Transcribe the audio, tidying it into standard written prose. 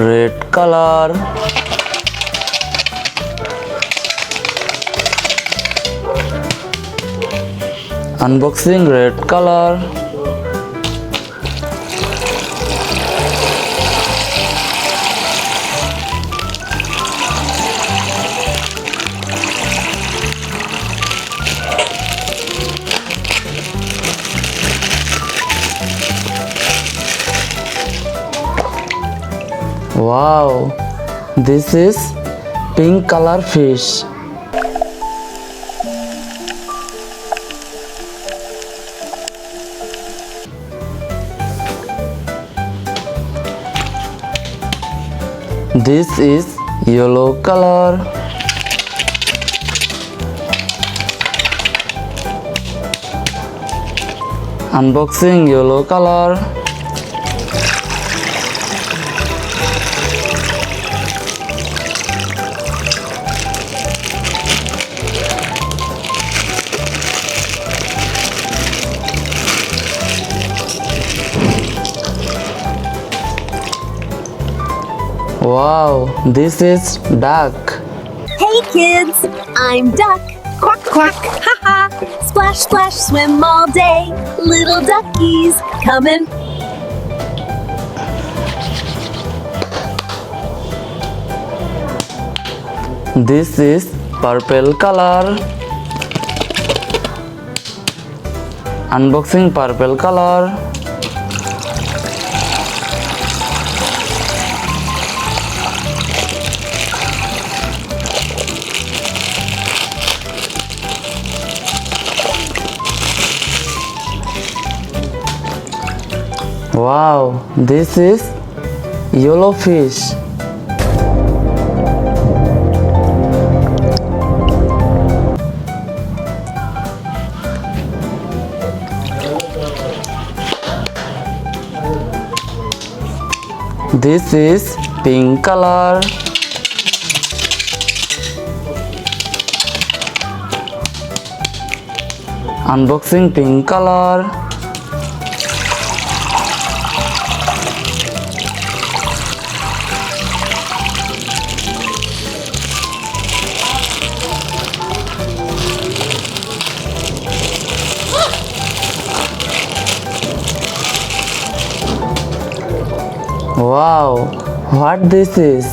red color. Unboxing red color. Wow, this is pink color fish. This is yellow color. Unboxing yellow color. Wow, this is duck. Hey kids, I'm Duck. Quack quack, haha. Splash splash, swim all day. Little duckies, coming. This is purple color. Unboxing purple color. Wow, this is yellow fish. This is pink color. Unboxing pink color. Wow, what this is?